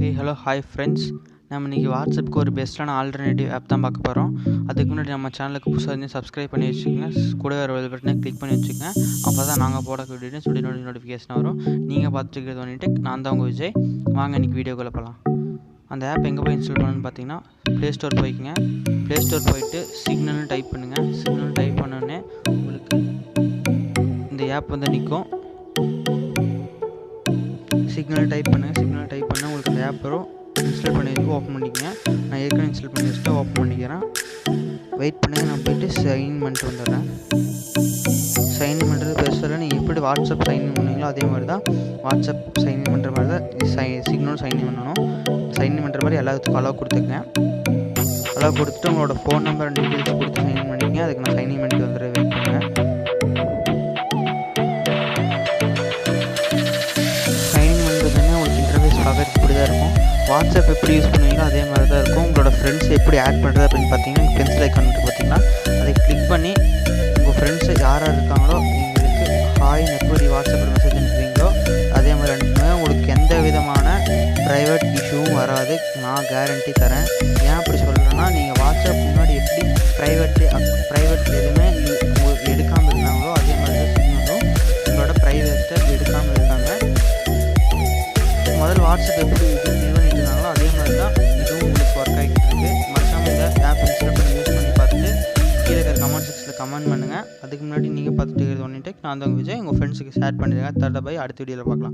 Hello hi friends. நம்ம இன்றைக்கி வாட்ஸ்அப்புக்கு ஒரு பெஸ்ட்டான ஆல்டர்னேட்டிவ் ஆப் தான் பார்க்க போகிறோம். அதுக்கு முன்னாடி நம்ம சேனலுக்கு புதுசாக இருந்து சப்ஸ்கிரைப் பண்ணி வச்சுக்கோங்க. கூட வர பெல் பட்டனை கிளிக் பண்ணி வச்சுக்கோங்க. அப்போ தான் நாங்கள் போட வீடியோஸ் நோட்டிஃபிகேஷன் வரும். நீங்கள் பார்த்துட்டு இருக்கிறது வந்துட்டு நான் தான் உங்கள் விஜய். வாங்க இன்றைக்கி வீடியோக்குள்ளே போகலாம். அந்த ஆப் எங்கே போய் இன்ஸ்டால் பண்ணணும்னு பார்த்தீங்கன்னா ப்ளே ஸ்டோர் போய்க்குங்க. ப்ளே ஸ்டோர் போயிட்டு சிக்னல்னு டைப் பண்ணுங்கள். சிக்னல் டைப் பண்ணோடனே உங்களுக்கு இந்த ஆப் வந்து நிற்கும். சிக்னல் டைப் பண்ணுங்கள். சிக்னல் டைப் பண்ணால் உங்களுக்கு அந்த ஆப் வரும். இன்ஸ்டால் பண்ணி ஓப்பன் பண்ணிக்கங்க. நான் ஏற்கனவே இன்ஸ்டால் பண்ணி வச்சுட்டு ஓப்பன் பண்ணிக்கிறேன். வெயிட் பண்ணுங்கள். நான் போய்ட்டு சைன் பண்ணிட்டு வந்துடுறேன். சைன் பண்ணுறது பெருசாக நீங்கள் எப்படி வாட்ஸ்அப் சைன்இன் பண்ணுவீங்களோ அதே மாதிரி தான் வாட்ஸ்அப் சைன்இன் பண்ணுற மாதிரி தான் சிக்னலும் சைன்இன் பண்ணணும். சைன்இன் பண்ணுற மாதிரி எல்லாத்துக்கும் அலோவ் கொடுத்துக்கங்க. அலோவ் கொடுத்துட்டு உங்களோட ஃபோன் நம்பர் அண்ட் டீட்டெயில்ஸ் கொடுத்து சைன்இன் பண்ணிக்கங்க. அதுக்கு நான் சைன்இன் பண்ணிட்டு வந்துடுறேன். வெயிட் பண்ணுங்கள். பார்க்குறதுக்கு இப்படி தான் இருக்கும். வாட்ஸ்அப் எப்படி யூஸ் பண்ணுவீங்களோ அதே மாதிரி தான் இருக்கும். உங்களோட ஃப்ரெண்ட்ஸ் எப்படி ஆட் பண்ணுறது அப்படின்னு பார்த்தீங்கன்னா பென்சில் ஐக்கான் பார்த்தீங்கன்னா அதை கிளிக் பண்ணி உங்கள் ஃப்ரெண்ட்ஸு யாராக இருக்காங்களோ எங்களுக்கு ஹாய்னு எப்படி வாட்ஸ்அப்பில் மெசேஜ் அனுப்புவீங்களோ அதே மாதிரி அனுப்புங்க. உங்களுக்கு எந்த விதமான ப்ரைவேட் இஷ்யூவும் வராது, நான் கேரண்டி தரேன். ஏன் அப்படி சொல்கிறேன்னா நீங்கள் வாட்ஸ்அப் முன்னாடி எப்படி ப்ரைவேட் எதுவுமே எடுக்காமல் இருந்தாங்களோ அதே மாதிரி தான் சிக்னலும் உங்களோட ப்ரைவேட்டை எடுக்காமல் இருக்காங்க. முதல்ல வாட்ஸ்அப் எப்படி இது பண்ணிட்டு இருந்தாங்களோ அதே மாதிரி தான் இதுவும் உங்களுக்கு ஒர்க் ஆகிட்டு இருக்குது. மறக்காமல் இந்த ஆப் இன்ஸ்டால் பண்ணி யூஸ் பண்ணி பார்த்துட்டு கீழே இருக்கிற கமெண்ட் செக்ஷனில் கமெண்ட் பண்ணுங்கள். அதுக்கு முன்னாடி நீங்கள் பார்த்துட்டு இருக்கிறது ஒன்றிட்டு நான் தான் விஜய். உங்கள் ஃப்ரெண்ட்ஸுக்கு ஷேர் பண்ணிடுங்க. தட பை அடுத்த வீடியோவில் பார்க்கலாம்.